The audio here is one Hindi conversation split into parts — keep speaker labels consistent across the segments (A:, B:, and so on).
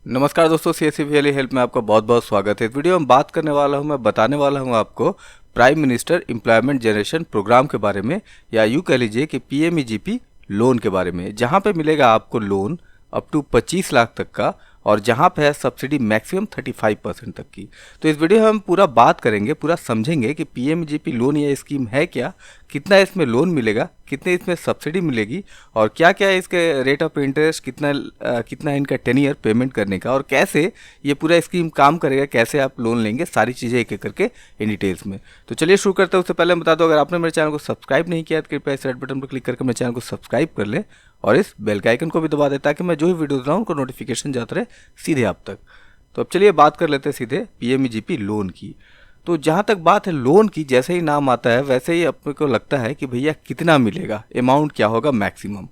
A: नमस्कार दोस्तों, सीएससी वैली हेल्प में आपका बहुत बहुत स्वागत है। इस वीडियो में बात करने वाला हूं, मैं बताने वाला हूं आपको prime minister employment generation programme के बारे में, या यूँ कह लीजिए कि पीएमईजीपी लोन के बारे में, जहां पे मिलेगा आपको लोन अप टू 25 लाख तक का, और जहां पे है सब्सिडी मैक्सिमम 35% तक की। तो इस वीडियो में हम पूरा बात करेंगे, पूरा समझेंगे कि पीएमईजीपी लोन ये स्कीम है क्या, कितना इसमें लोन मिलेगा, कितने इसमें सब्सिडी मिलेगी, और क्या क्या है इसके रेट ऑफ इंटरेस्ट, कितना इनका टेन्योर पेमेंट करने का, और कैसे ये पूरा स्कीम काम करेगा, कैसे आप लोन लेंगे, सारी चीज़ें एक एक करके इन डिटेल्स में। तो चलिए शुरू करते हैं। उससे पहले मैं बता दूं, अगर आपने मेरे चैनल को सब्सक्राइब नहीं किया तो कृपया इस रेड बटन पर क्लिक करके मेरे चैनल को सब्सक्राइब कर लें और इस बेल के आइकन को भी दबा दें ताकि मैं जो भी वीडियो बनाऊँ उनको नोटिफिकेशन जाता रहे सीधे आप तक। तो अब चलिए बात कर लेते हैं सीधे पीएमईजीपी लोन की। तो जहाँ तक बात है लोन की, जैसे ही नाम आता है वैसे ही अपने को लगता है कि भैया कितना मिलेगा, अमाउंट क्या होगा मैक्सिमम।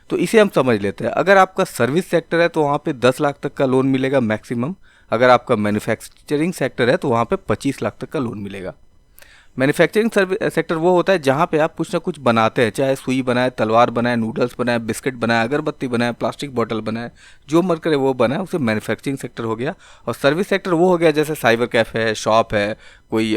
A: तो इसे हम समझ लेते हैं। अगर आपका सर्विस सेक्टर है तो वहाँ पे 10 लाख तक का लोन मिलेगा मैक्सिमम। अगर आपका मैन्युफैक्चरिंग सेक्टर है तो वहाँ पे 25 लाख तक का लोन मिलेगा। मैन्युफैक्चरिंग सेक्टर वो होता है जहाँ पे आप कुछ ना कुछ बनाते हैं, चाहे सुई बनाए, तलवार बनाए, नूडल्स बनाए, बिस्किट बनाए, अगरबत्ती बनाए, प्लास्टिक बोतल बनाए, जो मन करे वो बनाए, उसे मैन्युफैक्चरिंग सेक्टर हो गया। और सर्विस सेक्टर वो हो गया जैसे साइबर कैफ़े है, शॉप है, कोई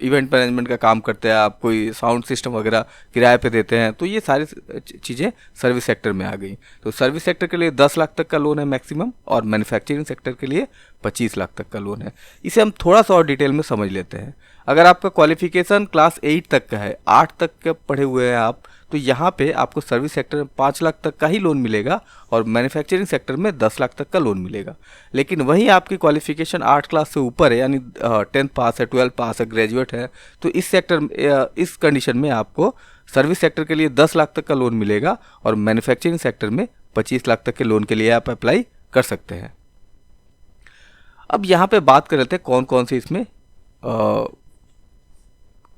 A: इवेंट मैनेजमेंट का काम करते हैं आप, कोई साउंड सिस्टम वगैरह किराए पे देते हैं, तो ये सारी चीज़ें सर्विस सेक्टर में आ गई। तो सर्विस सेक्टर के लिए 10 लाख तक का लोन है मैक्सिमम, और मैन्युफैक्चरिंग सेक्टर के लिए 25 लाख तक का लोन है। इसे हम थोड़ा सा और डिटेल में समझ लेते हैं। अगर आपका क्वालिफिकेशन क्लास 8 तक का है, 8 तक के पढ़े हुए हैं आप, तो यहाँ पे आपको सर्विस सेक्टर में 5 लाख तक का ही लोन मिलेगा और मैन्युफैक्चरिंग सेक्टर में 10 लाख तक का लोन मिलेगा। लेकिन वहीं आपकी क्वालिफिकेशन 8 क्लास से ऊपर है, यानी 10th पास है, 12th पास है, ग्रेजुएट है, तो इस कंडीशन में आपको सर्विस सेक्टर के लिए 10 लाख तक का लोन मिलेगा और मैन्युफैक्चरिंग सेक्टर में 25 लाख तक के लोन के लिए आप अप्लाई कर सकते हैं। अब यहाँ पे बात कर लेते हैं कौन कौन से इसमें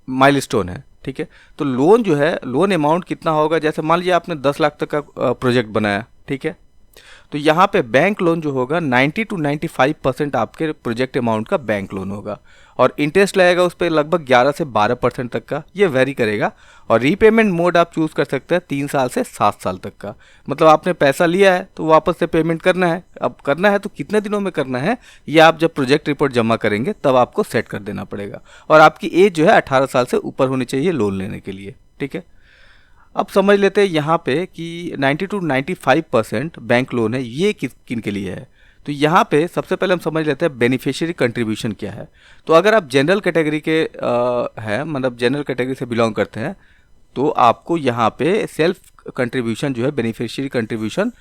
A: माइलस्टोन है। ठीक है, तो लोन जो है, लोन अमाउंट कितना होगा, जैसे मान लीजिए आपने 10 लाख तक का प्रोजेक्ट बनाया, ठीक है, तो यहाँ पे बैंक लोन जो होगा 90 to 95% आपके प्रोजेक्ट अमाउंट का बैंक लोन होगा, और इंटरेस्ट लगेगा उस पर लगभग 11 से 12% तक का, ये वेरी करेगा। और रीपेमेंट मोड आप चूज़ कर सकते हैं 3 साल से 7 साल तक का। मतलब आपने पैसा लिया है तो वापस से पेमेंट करना है। अब करना है तो कितने दिनों में करना है, ये आप जब प्रोजेक्ट रिपोर्ट जमा करेंगे तब आपको सेट कर देना पड़ेगा। और आपकी एज जो है 18 साल से ऊपर होनी चाहिए लोन लेने के लिए। ठीक है, अब समझ लेते हैं यहाँ पे कि 90 to 95% बैंक लोन है, ये किन के लिए है। तो यहाँ पे सबसे पहले हम समझ लेते हैं बेनिफिशियरी कंट्रीब्यूशन क्या है। तो अगर आप जनरल कैटेगरी के हैं, मतलब जनरल कैटेगरी से बिलोंग करते हैं, तो आपको यहाँ पे सेल्फ कंट्रीब्यूशन जो है, बेनिफिशियरी कंट्रीब्यूशन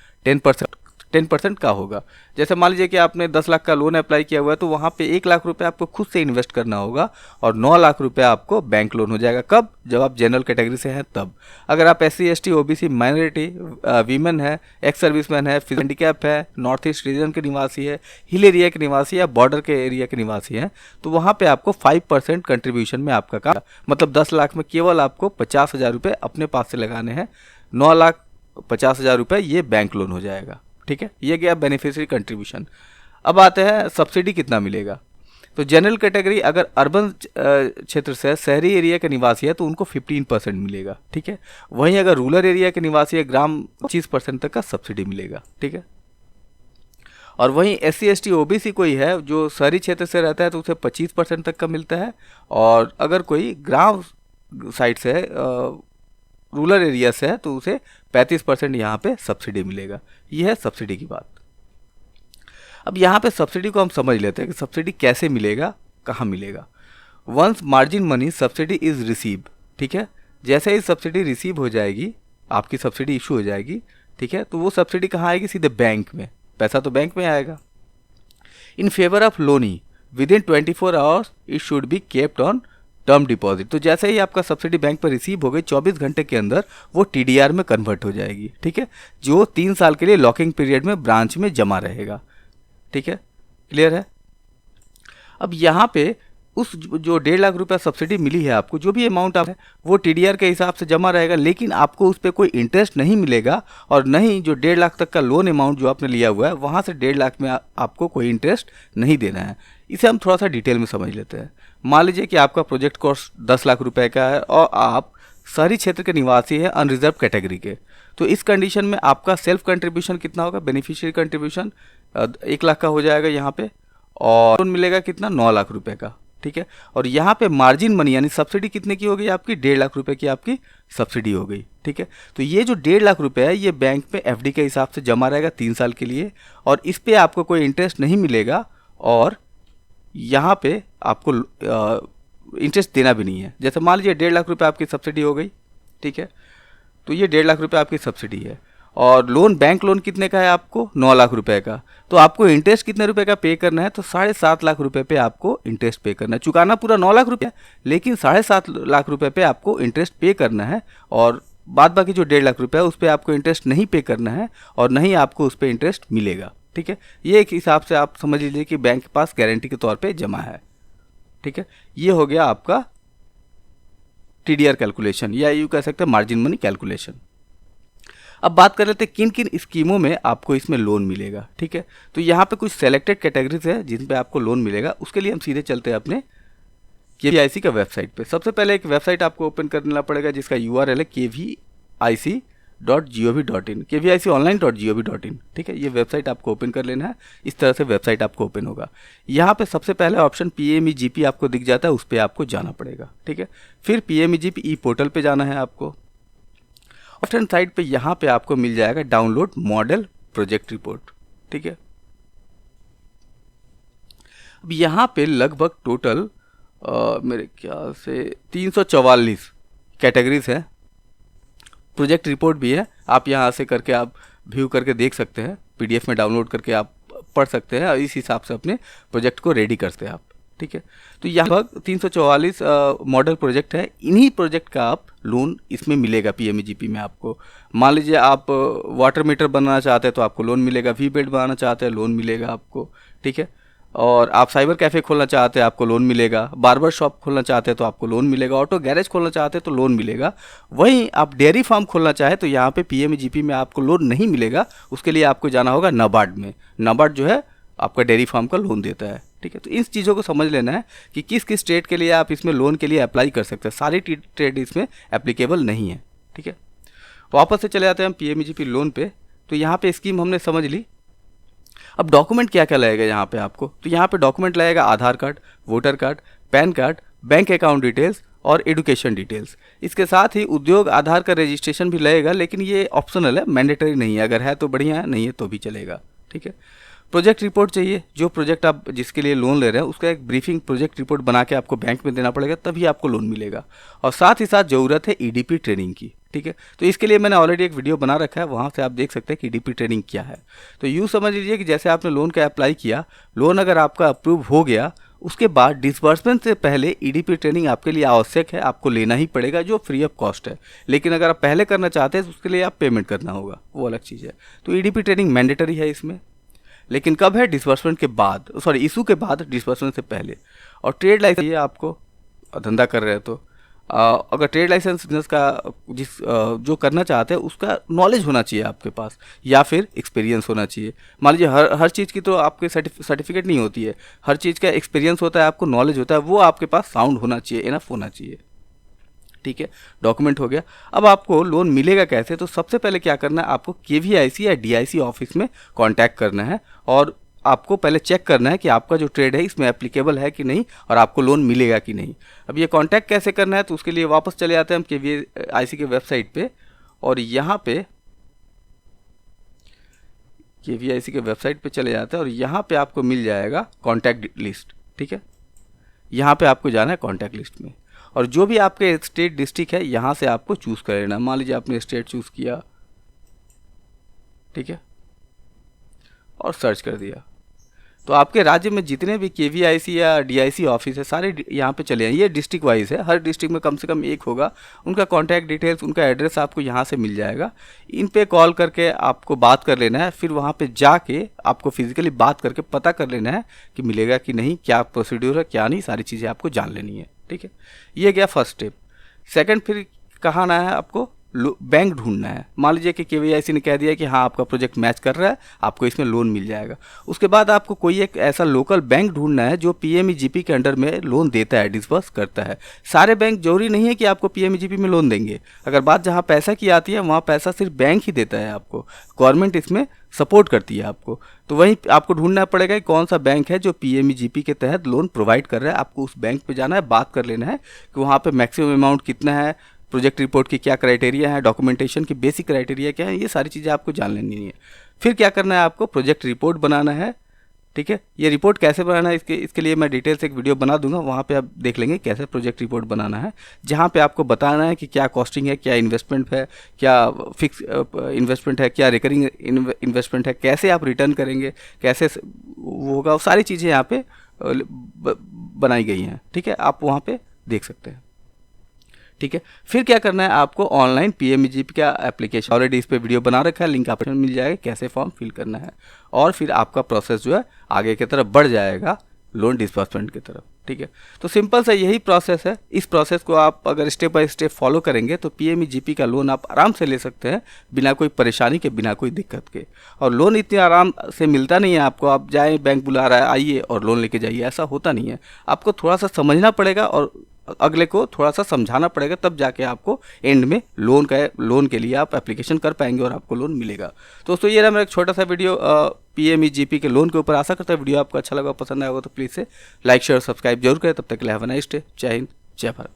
A: 10% का होगा। जैसे मान लीजिए कि आपने 10 लाख का लोन अप्लाई किया हुआ है, तो वहाँ पे 1 लाख रुपए आपको खुद से इन्वेस्ट करना होगा और 9 लाख रुपए आपको बैंक लोन हो जाएगा। कब? जब आप जनरल कैटेगरी से हैं तब। अगर आप SC ST OBC minority, women है, एक्स सर्विसमैन है, हैंडीकैप है, नॉर्थ ईस्ट रीजन के निवासी है, हिल एरिया के निवासी या बॉर्डर के एरिया के निवासी हैं, तो वहाँ पर आपको 5% कंट्रीब्यूशन में आपका काम, मतलब 10 लाख में केवल आपको 50,000 रुपये अपने पास से लगाने हैं, 9,50,000 रुपये ये बैंक लोन हो जाएगा। ठीक है, ये गया बेनिफिशियरी कंट्रीब्यूशन। अब आते हैं सब्सिडी कितना मिलेगा। तो जनरल कैटेगरी अगर अर्बन क्षेत्र से, शहरी एरिया के निवासी है, तो उनको 15% मिलेगा। ठीक है, वहीं अगर रूरल एरिया के निवासी है, ग्राम 25% तक का सब्सिडी मिलेगा। ठीक है, और वहीं SC ST OBC कोई है जो शहरी क्षेत्र से रहता है तो उसे 25% तक का मिलता है, और अगर कोई ग्राम साइड से है, रूरल एरिया से है, तो उसे 35% यहाँ पे सब्सिडी मिलेगा। ये है सब्सिडी की बात। अब यहाँ पे सब्सिडी को हम समझ लेते हैं कि सब्सिडी कैसे मिलेगा, कहाँ मिलेगा। Once margin money subsidy is receive, ठीक है, जैसे ही सब्सिडी रिसीव हो जाएगी, आपकी सब्सिडी इशू हो जाएगी, ठीक है, तो वो सब्सिडी कहाँ आएगी? सीधे बैंक में। पैसा तो बैंक में आएगा। In favour of Loni with in 24 hours it should be kept on term deposit. तो जैसे ही आपका सब्सिडी बैंक पर रिसीव हो गई, 24 घंटे के अंदर वो TDR में कन्वर्ट हो जाएगी। ठीक है, जो 3 साल के लिए लॉकिंग पीरियड में ब्रांच में जमा रहेगा। ठीक है, क्लियर है। अब यहाँ पे उस जो 1.5 लाख रुपया सब्सिडी मिली है आपको, जो भी अमाउंट आप है वो TDR के हिसाब से जमा रहेगा, लेकिन आपको उस पर कोई इंटरेस्ट नहीं मिलेगा, और नहीं जो 1.5 लाख तक का लोन अमाउंट जो आपने लिया हुआ है वहाँ से 1.5 लाख में आपको कोई इंटरेस्ट नहीं देना है। इसे हम थोड़ा सा डिटेल में समझ लेते हैं। मान लीजिए कि आपका प्रोजेक्ट कॉस्ट 10 लाख रुपए का है और आप शहरी क्षेत्र के निवासी हैं, अनरिजर्व कैटेगरी के, तो इस कंडीशन में आपका सेल्फ कंट्रीब्यूशन कितना होगा, बेनिफिशियरी कंट्रीब्यूशन 1 लाख का हो जाएगा यहाँ पे, और लोन मिलेगा कितना, 9 लाख रुपए का, ठीक है। और यहाँ पे मार्जिन मनी यानी सब्सिडी कितने की हो गई आपकी, 1.5 लाख रुपए की आपकी सब्सिडी हो गई, ठीक है। तो ये जो 1.5 लाख रुपए है ये बैंक में एफडी के हिसाब से जमा रहेगा 3 साल के लिए, और इस पे आपको कोई इंटरेस्ट नहीं मिलेगा, और यहाँ पे आपको इंटरेस्ट देना भी नहीं है। जैसे मान लीजिए 1.5 लाख रुपए आपकी सब्सिडी हो गई, ठीक है, तो ये 1.5 लाख रुपए आपकी सब्सिडी है, और लोन बैंक लोन कितने का है आपको, 9 लाख रुपए का। तो आपको इंटरेस्ट कितने रुपए का पे करना है, तो 7.5 लाख रुपए पे आपको इंटरेस्ट पे करना है। चुकाना पूरा 9 लाख रुपया, लेकिन 7.5 लाख रुपए पे आपको इंटरेस्ट पे करना है, और बाद बाकी जो 1.5 लाख रुपए है उस पर आपको इंटरेस्ट नहीं पे करना है, और नहीं आपको उस पर इंटरेस्ट मिलेगा, ठीक है। ये एक हिसाब से आप समझ लीजिए कि बैंक के पास गारंटी के तौर पर जमा है, ठीक है। ये हो गया आपका टीडीआर कैलकुलेशन, या यूँ कह सकते हैं मार्जिन मनी कैलकुलेशन। अब बात कर लेते हैं किन किन स्कीमों में आपको इसमें लोन मिलेगा, ठीक है। तो यहाँ पे कुछ सेलेक्टेड कैटेगरीज है जिन पे आपको लोन मिलेगा। उसके लिए हम सीधे चलते हैं अपने KVIC का वेबसाइट पे। सबसे पहले एक वेबसाइट आपको ओपन करना पड़ेगा जिसका URL है kvic.gov.in, kviconline.gov.in, ठीक है। ये वेबसाइट आपको ओपन कर लेना है। इस तरह से वेबसाइट आपको ओपन होगा। यहाँ पे सबसे पहले ऑप्शन PMEGP आपको दिख जाता है, उस पर आपको जाना पड़ेगा, ठीक है। फिर PMEGP ई पोर्टल पे जाना है आपको। लेफ्ट हैंड साइड पे यहाँ पे आपको मिल जाएगा डाउनलोड मॉडल प्रोजेक्ट रिपोर्ट, ठीक है। अब यहाँ पे लगभग टोटल मेरे ख्याल से 344 कैटेगरीज है। प्रोजेक्ट रिपोर्ट भी है, आप यहाँ से करके आप व्यू करके देख सकते हैं, PDF में डाउनलोड करके आप पढ़ सकते हैं, और इस हिसाब से अपने प्रोजेक्ट को रेडी करते हैं आप, ठीक है। तो यहाँ लगभग 344 मॉडल प्रोजेक्ट है। इन्हीं प्रोजेक्ट का आप लोन इसमें मिलेगा PMEGP में आपको। मान लीजिए आप वाटर मीटर बनाना चाहते हैं तो आपको लोन मिलेगा, वी बेल्ट बनाना चाहते हैं लोन मिलेगा आपको, ठीक है। और आप साइबर कैफ़े खोलना चाहते हैं आपको लोन मिलेगा, बार्बर शॉप खोलना चाहते हैं तो आपको लोन मिलेगा, ऑटो गैरेज खोलना चाहते हैं तो लोन मिलेगा। वहीं आप डेयरी फार्म खोलना चाहे तो यहाँ पे PMEGP में आपको लोन नहीं मिलेगा, उसके लिए आपको जाना होगा नाबार्ड में। नाबार्ड जो है आपका डेयरी फार्म का लोन देता है, ठीक है। तो इन चीज़ों को समझ लेना है कि किस किस स्टेट के लिए आप इसमें लोन के लिए अप्लाई कर सकते हैं। सारी स्टेट इसमें एप्लीकेबल नहीं है, ठीक है। वापस से चले जाते हैं हम PMEGP लोन पे। तो यहाँ पे स्कीम हमने समझ ली। अब डॉक्यूमेंट क्या क्या लगेगा यहाँ पे आपको, तो यहाँ पे डॉक्यूमेंट लगेगा Aadhaar card, voter card, PAN card, bank account details और एडुकेशन डिटेल्स। इसके साथ ही उद्योग आधार का रजिस्ट्रेशन भी लगेगा, लेकिन ये ऑप्शनल है, मैंडेटरी नहीं है। अगर है तो बढ़िया है, नहीं है तो भी चलेगा, ठीक है। प्रोजेक्ट रिपोर्ट चाहिए, जो प्रोजेक्ट आप जिसके लिए लोन ले रहे हैं उसका एक ब्रीफिंग प्रोजेक्ट रिपोर्ट बना के आपको बैंक में देना पड़ेगा, तभी आपको लोन मिलेगा। और साथ ही साथ ज़रूरत है EDP ट्रेनिंग की, ठीक है। तो इसके लिए मैंने ऑलरेडी एक वीडियो बना रखा है, वहाँ से आप देख सकते हैं कि EDP ट्रेनिंग क्या है। तो यूँ समझ लीजिए कि जैसे आपने लोन का अप्लाई किया, लोन अगर आपका अप्रूव हो गया, उसके बाद डिसबर्समेंट से पहले EDP ट्रेनिंग आपके लिए आवश्यक है, आपको लेना ही पड़ेगा, जो फ्री ऑफ कॉस्ट है। लेकिन अगर आप पहले करना चाहते हैं तो उसके लिए आप पेमेंट करना होगा, वो अलग चीज़ है। तो EDP ट्रेनिंग मैंडेटरी है इसमें, लेकिन कब है, डिसबर्समेंट के बाद, सॉरी इशू के बाद, डिसबर्समेंट से पहले। और ट्रेड लाइसेंस ये आपको धंधा कर रहे हैं तो अगर ट्रेड लाइसेंस बिजनेस का जो करना चाहते हैं उसका नॉलेज होना चाहिए आपके पास, या फिर एक्सपीरियंस होना चाहिए। मान लीजिए हर चीज़ की तो आपके सर्टिफिकेट नहीं होती है, हर चीज़ का एक्सपीरियंस होता है, आपको नॉलेज होता है, वो आपके पास साउंड होना चाहिए, इनफ होना चाहिए, ठीक है। डॉक्यूमेंट हो गया। अब आपको लोन मिलेगा कैसे, तो सबसे पहले क्या करना है, आपको KVIC या DIC ऑफिस में कांटेक्ट करना है, और आपको पहले चेक करना है कि आपका जो ट्रेड है इसमें एप्लीकेबल है कि नहीं, और आपको लोन मिलेगा कि नहीं। अब ये कांटेक्ट कैसे करना है, तो उसके लिए वापस चले जाते हैं हम KVIC के वेबसाइट पे, और यहाँ पे KVIC के वेबसाइट पे चले जाते हैं, और यहाँ पे आपको मिल जाएगा कॉन्टैक्ट लिस्ट, ठीक है। यहाँ पे आपको जाना है कॉन्टैक्ट लिस्ट में, और जो भी आपके स्टेट डिस्ट्रिक्ट है यहाँ से आपको चूज़ कर लेना। मान लीजिए आपने स्टेट चूज़ किया, ठीक है, और सर्च कर दिया, तो आपके राज्य में जितने भी KVIC या DIC ऑफिस है सारे यहाँ पे चले हैं। ये डिस्ट्रिक्ट वाइज है, हर डिस्ट्रिक्ट में कम से कम एक होगा। उनका कॉन्टैक्ट डिटेल्स, उनका एड्रेस आपको यहाँ से मिल जाएगा। इन पे कॉल करके आपको बात कर लेना है, फिर वहाँ पे जाके आपको फिजिकली बात करके पता कर लेना है कि मिलेगा कि नहीं, क्या प्रोसीड्यूर है क्या नहीं, सारी चीज़ें आपको जान लेनी है, ठीक है। ये गया फर्स्ट स्टेप। सेकंड, फिर कहाँ आना है आपको, बैंक ढूंढना है। मान लीजिए कि केवीआईसी ने कह दिया कि हाँ आपका प्रोजेक्ट मैच कर रहा है, आपको इसमें लोन मिल जाएगा। उसके बाद आपको कोई एक ऐसा लोकल बैंक ढूंढना है जो पीएमईजीपी के अंडर में लोन देता है, डिस्बर्स करता है। सारे बैंक जरूरी नहीं है कि आपको पीएमईजीपी में लोन देंगे। अगर बात जहाँ पैसा की आती है वहाँ पैसा सिर्फ बैंक ही देता है आपको, गवर्नमेंट इसमें सपोर्ट करती है आपको। तो वहीं आपको ढूंढना पड़ेगा कि कौन सा बैंक है जो पीएमईजीपी के तहत लोन प्रोवाइड कर रहा है। आपको उस बैंक पे जाना है, बात कर लेना है कि वहाँ पे मैक्सिमम अमाउंट कितना है, प्रोजेक्ट रिपोर्ट की क्या क्राइटेरिया है, डॉक्यूमेंटेशन की बेसिक क्राइटेरिया क्या है, ये सारी चीज़ें आपको जान लेनी है। फिर क्या करना है, आपको प्रोजेक्ट रिपोर्ट बनाना है। ठीक है, ये रिपोर्ट कैसे बनाना है इसके लिए मैं डिटेल से एक वीडियो बना दूंगा, वहाँ पे आप देख लेंगे कैसे प्रोजेक्ट रिपोर्ट बनाना है, जहाँ पे आपको बताना है कि क्या कॉस्टिंग है, क्या इन्वेस्टमेंट है, क्या फिक्स इन्वेस्टमेंट है, क्या रिकरिंग इन्वेस्टमेंट है, कैसे आप रिटर्न करेंगे, कैसे वो होगा, वो सारी चीज़ें यहाँ पे बनाई गई हैं। ठीक है, आप वहाँ पे देख सकते हैं। ठीक है, फिर क्या करना है, आपको ऑनलाइन पीएमईजीपी का एप्लीकेशन, ऑलरेडी इस पे वीडियो बना रखा है, लिंक आपको मिल जाएगा, कैसे फॉर्म फिल करना है, और फिर आपका प्रोसेस जो है आगे की तरफ बढ़ जाएगा लोन डिस्बर्समेंट की तरफ। ठीक है, तो सिंपल सा यही प्रोसेस है। इस प्रोसेस को आप अगर स्टेप बाय स्टेप फॉलो करेंगे तो पीएमईजीपी का लोन आप आराम से ले सकते हैं, बिना कोई परेशानी के, बिना कोई दिक्कत के। और लोन इतनी आराम से मिलता नहीं है आपको, आप जाए बैंक बुला रहा है आइए और लोन लेके जाइए, ऐसा होता नहीं है। आपको थोड़ा सा समझना पड़ेगा और अगले को थोड़ा सा समझाना पड़ेगा, तब जाके आपको एंड में लोन के लिए आप एप्लीकेशन कर पाएंगे और आपको लोन मिलेगा। तो दोस्तों ये रहा मेरा एक छोटा सा वीडियो पीएमईजीपी के लोन के ऊपर। आशा करता है वीडियो आपको अच्छा लगा, पसंद आया होगा तो प्लीज़ से लाइक शेयर सब्सक्राइब जरूर करें। तब तक के लिए हैव अ नाइस डे। जय हिंद, जय भारत।